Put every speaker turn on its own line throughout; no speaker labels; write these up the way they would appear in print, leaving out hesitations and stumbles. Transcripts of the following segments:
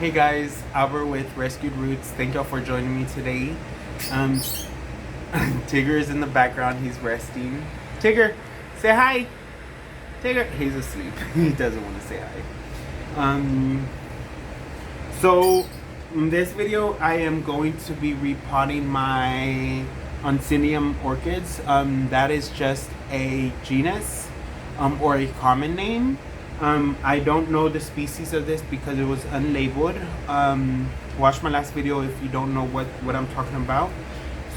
Hey guys, Albert with Rescued Roots. Thank y'all for joining me today. Um, Tigger is in the background. He's resting. Tigger, say hi. Tigger, he's asleep. He doesn't want to say hi. So in this video, I am going to be repotting my Oncidium orchids. That is just a genus or a common name. I don't know the species of this because it was unlabeled. Watch my last video if you don't know what I'm talking about.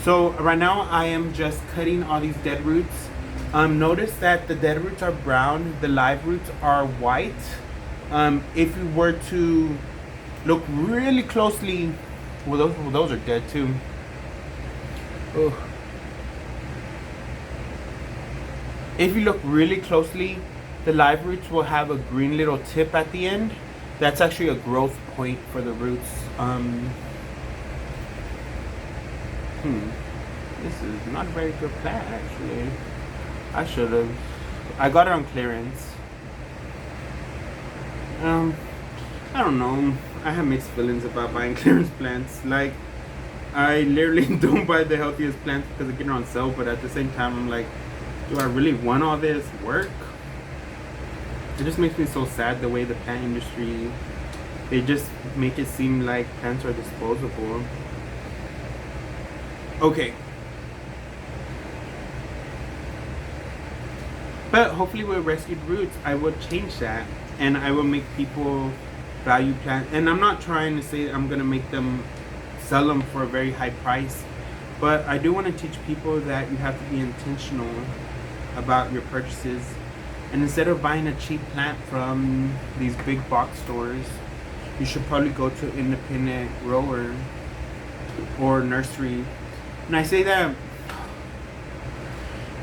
So right now I am just cutting all these dead roots. Notice that the dead roots are brown, the live roots are white. If you were to look really closely, well those are dead too. Ugh. If you look really closely, the live roots will have a green little tip at the end. That's actually a growth point for the roots. This is not a very good plant actually. I got it on clearance. I don't know. I have mixed feelings about buying clearance plants. Like, I literally don't buy the healthiest plants because they get on sale, but at the same time I'm like, do I really want all this work? It just makes me so sad the way the plant industry, they just make it seem like plants are disposable. Okay. But hopefully with Rescued Roots, I will change that. And I will make people value plants. And I'm not trying to say I'm going to make them sell them for a very high price. But I do want to teach people that you have to be intentional about your purchases. And instead of buying a cheap plant from these big box stores, you should probably go to independent grower or nursery. And I say that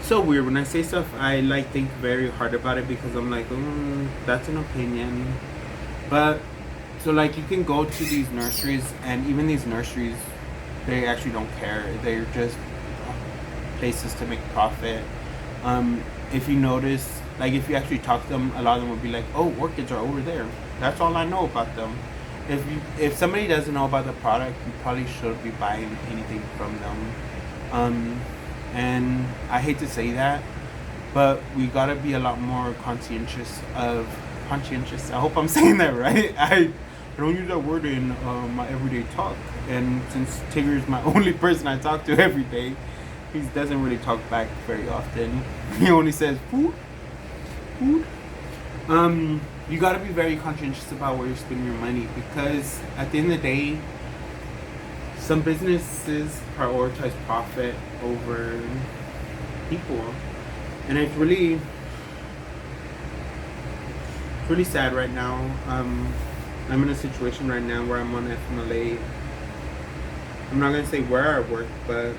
so weird when I say stuff. I like think very hard about it because I'm like, that's an opinion. But so like you can go to these nurseries, and even these nurseries, they actually don't care. They're just places to make profit. If you notice, like if you actually talk to them, a lot of them will be like, oh, orchids are over there. That's all I know about them. If somebody doesn't know about the product, you probably shouldn't be buying anything from them. And I hate to say that, but we gotta be a lot more conscientious. I hope I'm saying that right. I don't use that word in my everyday talk. And since Tigger is my only person I talk to every day, he doesn't really talk back very often. He only says food. You gotta be very conscientious about where you're spending your money, because at the end of the day, some businesses prioritize profit over people, and it's really sad right now. I'm in a situation right now where I'm on FMLA. I'm not gonna say where I work, but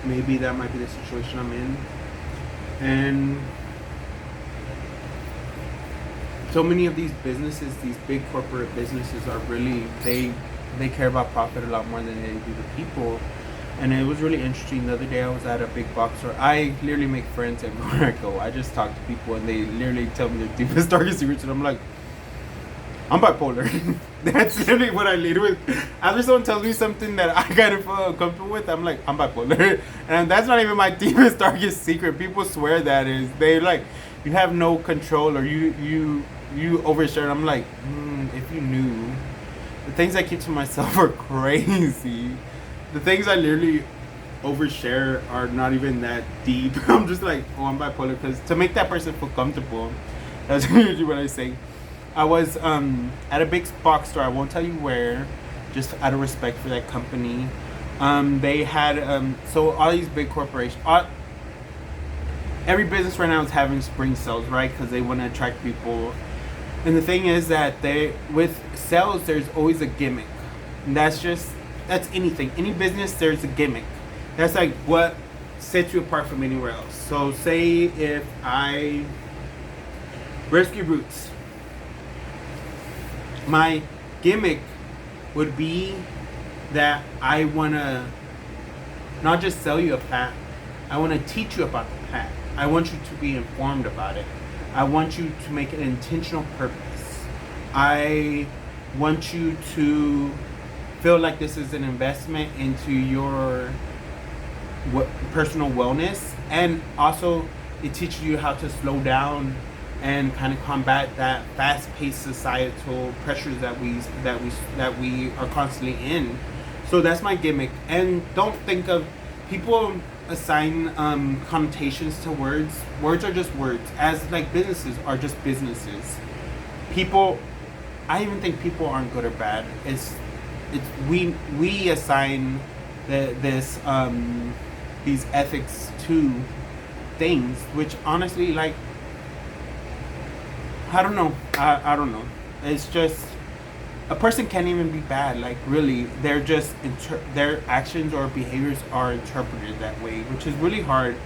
maybe that might be the situation I'm in. And so many of these businesses, these big corporate businesses, are really, they care about profit a lot more than they do the people. And it was really interesting. The other day I was at a big box store. I literally make friends everywhere I go. I just talk to people and they literally tell me their deepest, darkest secrets, and I'm like, I'm bipolar. That's literally what I lead with. After someone tells me something that I kind of feel comfortable with, I'm like, I'm bipolar. And that's not even my deepest, darkest secret. People swear that is. They like, you have no control, or you overshare. I'm like, if you knew. The things I keep to myself are crazy. The things I literally overshare are not even that deep. I'm just like, oh, I'm bipolar, because to make that person feel comfortable, that's usually what I say. I was at a big box store. I won't tell you where, just out of respect for that company. They had so all these big corporations. Every business right now is having spring sales, right? Because they want to attract people. And the thing is that with sales, there's always a gimmick. And that's anything. Any business, there's a gimmick. That's like what sets you apart from anywhere else. So say if I Rescue Roots, my gimmick would be that I want to not just sell you a plant, I want to teach you about the plant. I want you to be informed about it. I want you to make an intentional purpose. I want you to feel like this is an investment into your personal wellness, and also it teaches you how to slow down and kind of combat that fast-paced societal pressures that we are constantly in. So that's my gimmick. And don't think of people assign connotations to words. Words are just words, as like businesses are just businesses. People, I even think people aren't good or bad. It's we assign these ethics to things, which honestly, like, I don't know. I don't know. It's just, a person can't even be bad. Like, really, they're just their actions or behaviors are interpreted that way, which is really hard,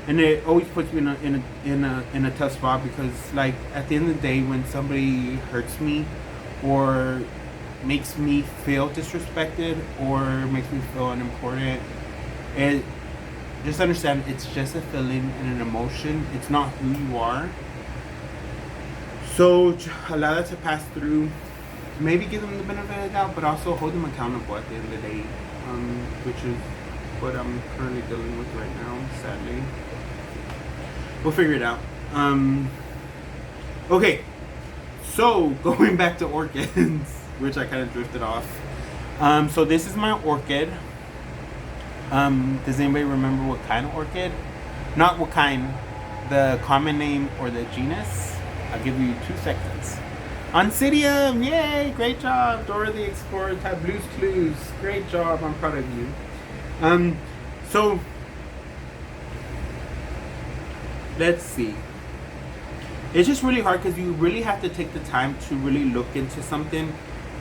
and it always puts me in a tough spot, because, like, at the end of the day, when somebody hurts me or makes me feel disrespected or makes me feel unimportant, it just understand it's just a feeling and an emotion. It's not who you are. So allow that to pass through. Maybe give them the benefit of the doubt, but also hold them accountable at the end of the day, which is what I'm currently dealing with right now, sadly. We'll figure it out. Okay, so going back to orchids, which I kind of drifted off. So this is my orchid. Does anybody remember what kind of orchid? Not what kind, the common name or the genus. I'll give you 2 seconds. Oncidium, yay, great job. Dora the Explorer type Blue's Clues, great job, I'm proud of you. So let's see. It's just really hard because you really have to take the time to really look into something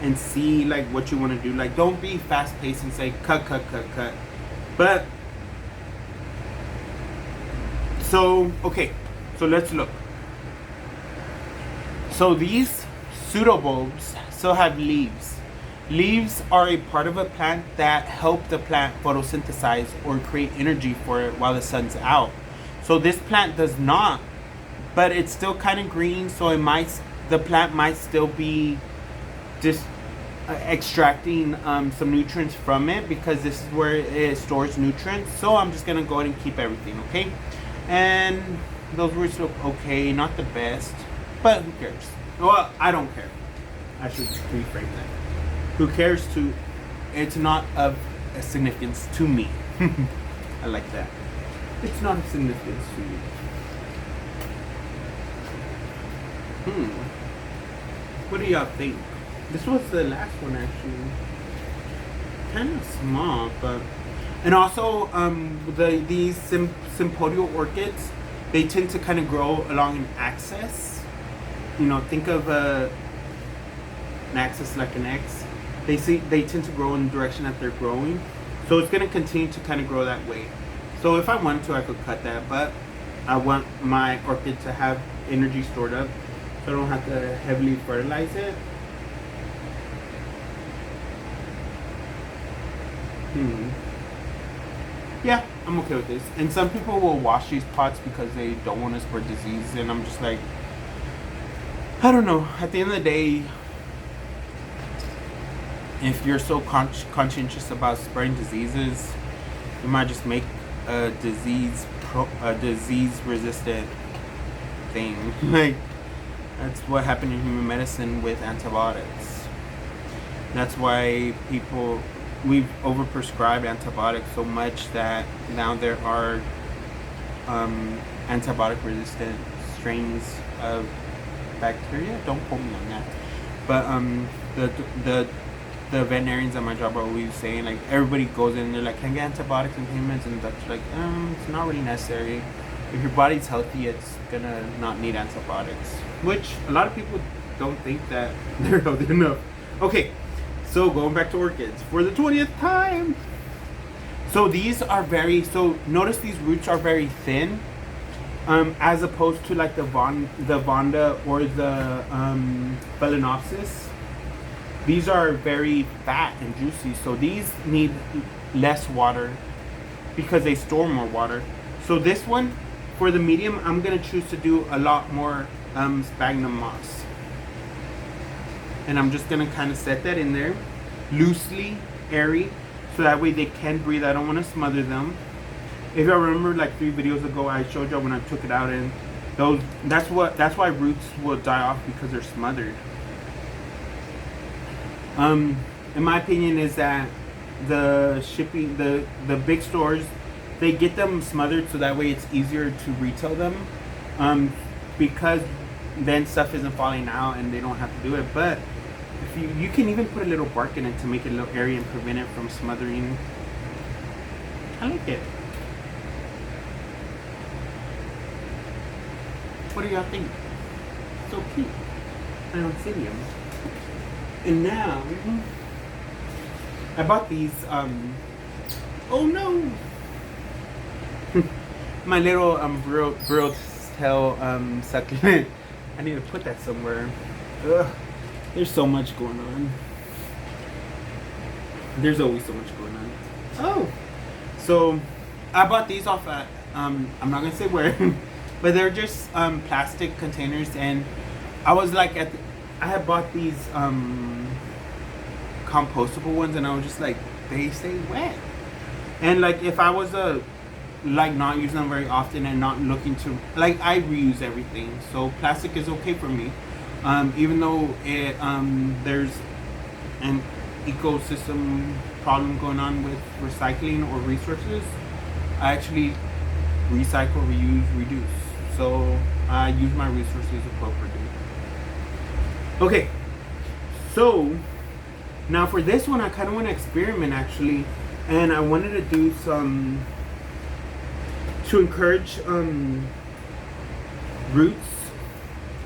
and see like what you want to do. Like, don't be fast paced and say cut. But so okay, so let's look. So these pseudobulbs still have leaves. Leaves are a part of a plant that help the plant photosynthesize or create energy for it while the sun's out. So this plant does not, but it's still kind of green, so the plant might still be just extracting some nutrients from it, because this is where it stores nutrients. So I'm just gonna go ahead and keep everything, okay? And those roots look okay, not the best, but who cares? Well, I don't care. I should reframe that. Who cares to? It's not of significance to me. I like that. It's not of significance to me. What do y'all think? This was the last one, actually. Kind of small, but... And also, these sympodial orchids, they tend to kind of grow along an axis. You know, think of an axis like an X. They tend to grow in the direction that they're growing. So it's going to continue to kind of grow that way. So if I wanted to, I could cut that, but I want my orchid to have energy stored up, so I don't have to heavily fertilize it. Yeah, I'm okay with this. And some people will wash these pots because they don't want to spread disease, and I'm just like, I don't know. At the end of the day, if you're so conscientious about spreading diseases, you might just make a disease resistant thing. Like, that's what happened in human medicine with antibiotics. That's why we've overprescribed antibiotics so much that now there are antibiotic resistant strains of bacteria. Don't quote me on that. But the veterinarians at my job are always saying, like, everybody goes in and they're like, can I get antibiotics and payments? And that's like, it's not really necessary. If your body's healthy, it's gonna not need antibiotics. Which a lot of people don't think that they're healthy enough. Okay, so going back to orchids for the 20th time. So these are notice these roots are very thin, as opposed to like the Vanda or the Phalaenopsis. These are very fat and juicy, so these need less water because they store more water. So this one, for the medium, I'm gonna choose to do a lot more sphagnum moss. And I'm just gonna kind of set that in there, loosely, airy, so that way they can breathe. I don't want to smother them. If y'all remember, like 3 videos ago, I showed y'all when I took it out, and that's why roots will die off, because they're smothered. In my opinion, is that the shipping, the big stores, they get them smothered so that way it's easier to retail them, because then stuff isn't falling out and they don't have to do it. But if you can even put a little bark in it to make it a little airy and prevent it from smothering. I like it. What do y'all think? So cute. An oncidium. And now I bought these oh no, my little grilled tail succulent. I need to put that somewhere. Ugh, there's so much going on. There's always so much going on. Oh, so I bought these off at I'm not gonna say where, but they're just plastic containers, and I was like I had bought these compostable ones, and I was just like, they stay wet. And like if I was like not using them very often and not looking to, like, I reuse everything, so plastic is okay for me, even though it there's an ecosystem problem going on with recycling or resources. I actually recycle, reuse, reduce, so I use my resources appropriately. Okay, so now for this one, I kind of want to experiment actually, and I wanted to do some to encourage roots.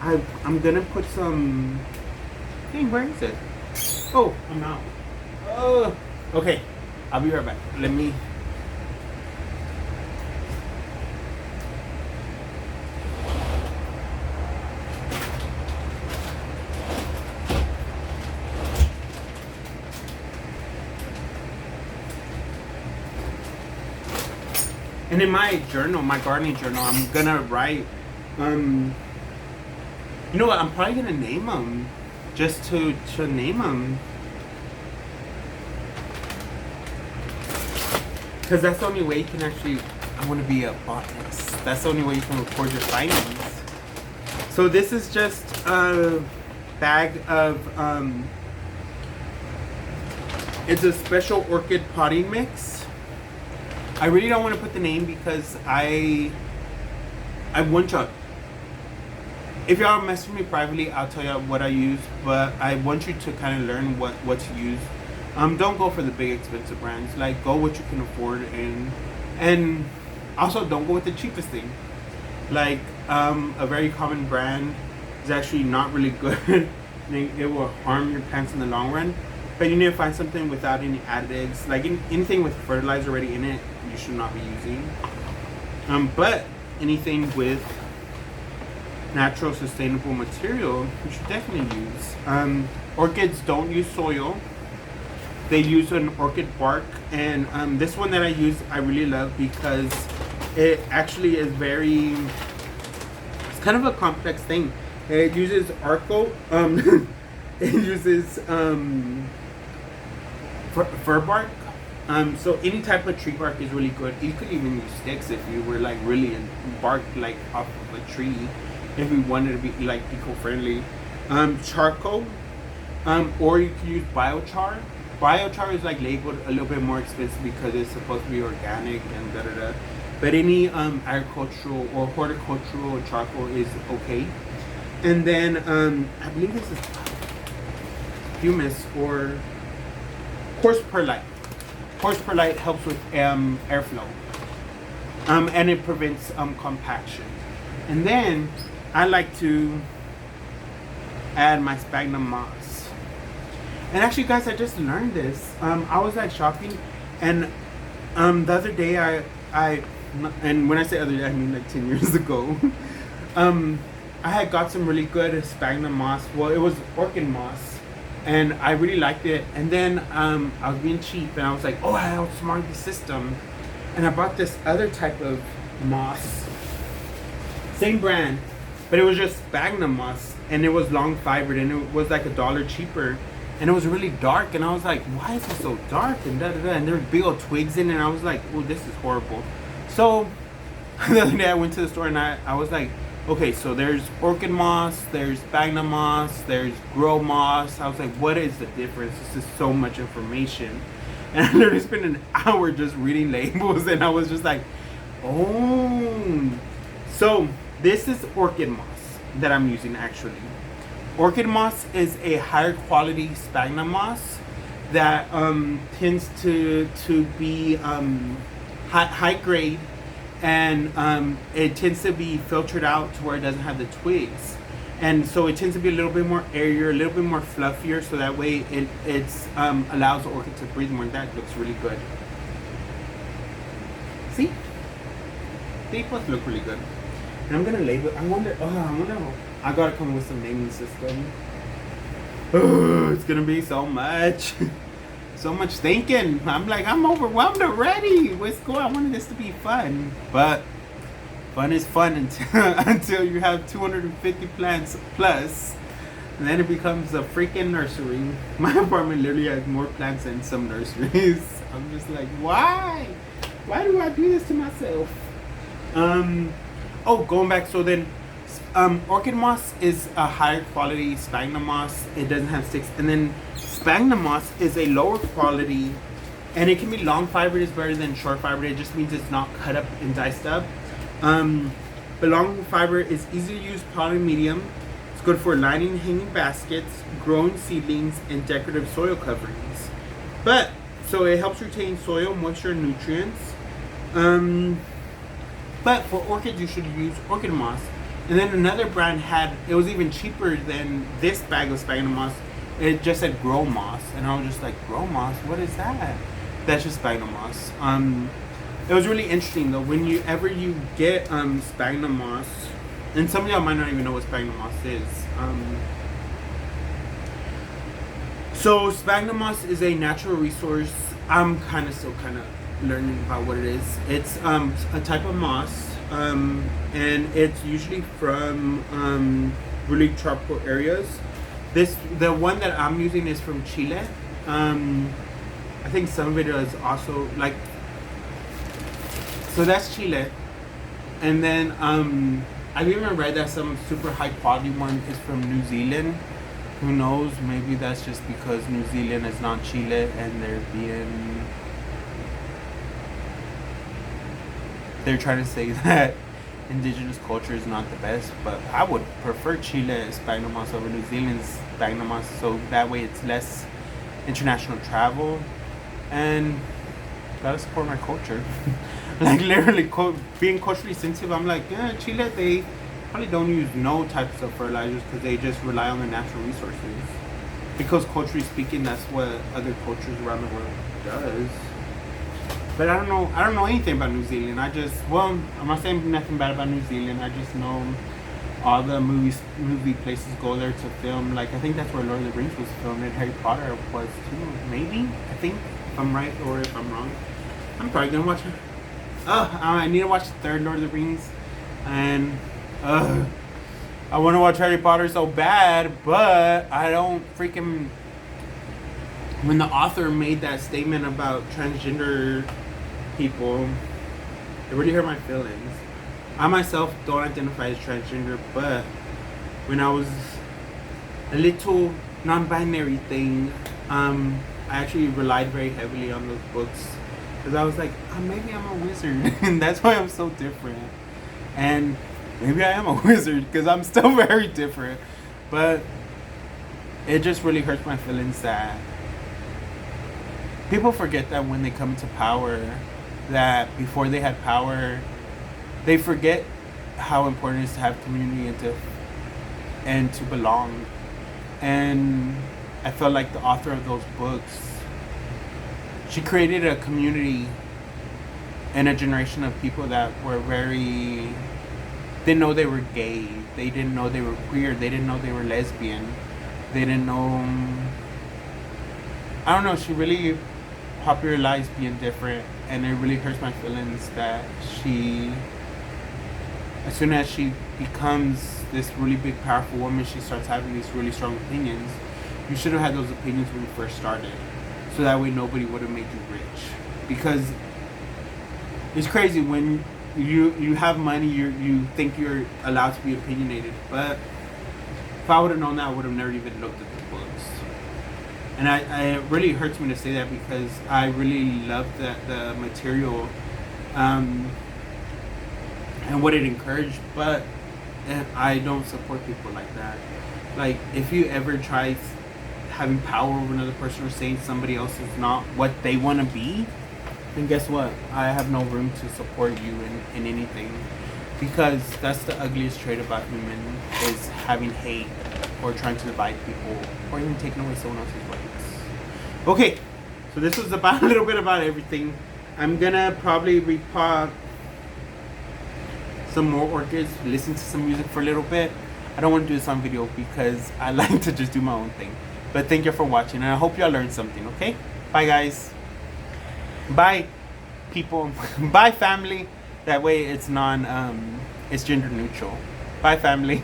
I'm gonna put some. Hey, where is it? Oh, I'm out. Oh, okay. I'll be right back. Let me. And in my journal, my gardening journal, I'm gonna write, you know what, I'm probably gonna name them, just to name them. Because that's the only way you can actually, I wanna be a botanist. That's the only way you can record your findings. So this is just a bag of, it's a special orchid potting mix. I really don't want to put the name because I want y'all. If y'all message me privately, I'll tell y'all what I use, but I want you to kind of learn what to use. Don't go for the big expensive brands. Like, go what you can afford, and also don't go with the cheapest thing. Like a very common brand is actually not really good. It will harm your plants in the long run. But you need to find something without any additives, like anything with fertilizer already in it, you should not be using. But anything with natural, sustainable material, you should definitely use. Orchids don't use soil; they use an orchid bark. And this one that I use, I really love because it actually is very. It's kind of a complex thing. It uses it uses fir bark. So any type of tree bark is really good. You could even use sticks if you were like really in bark, like off of a tree, if you wanted to be like eco-friendly. Charcoal, or you can use biochar. Biochar is like labeled a little bit more expensive because it's supposed to be organic and da da da. But any agricultural or horticultural charcoal is okay. And then I believe this is humus or horse perlite. Horse perlite helps with airflow, and it prevents compaction. And then I like to add my sphagnum moss. And actually, guys, I just learned this. I was like shopping, and the other day and when I say other day, I mean like 10 years ago. I had got some really good sphagnum moss. Well, it was orchid moss, and I really liked it. And then I was being cheap, and I was like, oh, I outsmarted the system, and I bought this other type of moss, same brand, but it was just sphagnum moss. and it was long fibered, and it was like $1 cheaper, and it was really dark, and I was like, why is it so dark, and da da da, and there were big old twigs in it, and I was like, oh, this is horrible. So the other day I went to the store, and I was like, okay, so there's orchid moss, there's sphagnum moss, there's grow moss. I was like, what is the difference? This is so much information. And I literally spent an hour just reading labels, and I was just like, oh. So this is orchid moss that I'm using actually. Orchid moss is a higher quality sphagnum moss that tends to be high grade, and it tends to be filtered out to where it doesn't have the twigs, and so it tends to be a little bit more airier, a little bit more fluffier, so that way it allows the orchid to breathe more. That looks really good. See, they both look really good. And I'm gonna label. I wonder. I gotta come with some naming system. It's gonna be so much. So much thinking. I'm like, I'm overwhelmed already. What's going on? I wanted this to be fun. But fun is fun until you have 250 plants plus. And then it becomes a freaking nursery. My apartment literally has more plants than some nurseries. I'm just like, why? Why do I do this to myself? Going back. So then, orchid moss is a higher quality sphagnum moss. It doesn't have sticks. And then sphagnum moss is a lower quality, and it can be long fibered is better than short fibered. It just means it's not cut up and diced up. But long fiber is easy to use poly medium. It's good for lining hanging baskets, growing seedlings, and decorative soil coverings. So it helps retain soil moisture and nutrients. But for orchids, you should use orchid moss. And then another brand it was even cheaper than this bag of sphagnum moss. It just said grow moss, and I was just like, grow moss? What is that? That's just sphagnum moss. It was really interesting though. Whenever you get sphagnum moss, and some of y'all might not even know what sphagnum moss is. So sphagnum moss is a natural resource. I'm still learning about what it is. It's a type of moss, and it's usually from really tropical areas. The one that I'm using is from Chile. I think some of it is also like, so that's Chile. And then I've even read that some super high quality one is from New Zealand. Who knows? Maybe that's just because New Zealand is not Chile and they're trying to say that indigenous culture is not the best, but I would prefer Chile sphagnum moss over New Zealand's sphagnum moss, so that way it's less international travel, and gotta support my culture. Like literally being culturally sensitive, I'm like, yeah, Chile, they probably don't use no types of fertilizers because they just rely on the natural resources, because culturally speaking, that's what other cultures around the world does. But I don't know anything about New Zealand. I'm not saying nothing bad about New Zealand. I just know all the movie places go there to film. Like, I think that's where Lord of the Rings was filmed, and Harry Potter was too. Maybe, I think, if I'm right or if I'm wrong. I'm probably gonna watch it. I need to watch the third Lord of the Rings, and I want to watch Harry Potter so bad, but I don't freaking. When the author made that statement about transgender people, it really hurt my feelings. I myself don't identify as transgender, but when I was a little non-binary thing, I actually relied very heavily on those books, because I was like, maybe I'm a wizard, and that's why I'm so different. And maybe I am a wizard, because I'm still very different, but it just really hurts my feelings that people forget that when they come to power, that before they had power, they forget how important it is to have community and to belong. And I felt like the author of those books, she created a community and a generation of people that were didn't know they were gay, they didn't know they were queer, they didn't know they were lesbian, they didn't know, I don't know, she really popularized being different, and it really hurts my feelings that as soon as she becomes this really big, powerful woman, she starts having these really strong opinions. You should have had those opinions when you first started, so that way nobody would have made you rich. Because it's crazy when you have money, you think you're allowed to be opinionated. But if I would have known that, I would have never even looked at the books. And it really hurts me to say that, because I really love the material and what it encouraged. But I don't support people like that. Like, if you ever try having power over another person or saying somebody else is not what they want to be, then guess what? I have no room to support you in anything. Because that's the ugliest trait about human, is having hate or trying to divide people or even taking away someone else's rights. Okay, so this was about a little bit about everything. I'm gonna probably repot some more orchids, listen to some music for a little bit. I don't want to do this on video because I like to just do my own thing. But thank you for watching, and I hope y'all learned something, okay? Bye, guys. Bye, people. Bye, family. That way it's it's gender neutral. Bye, family.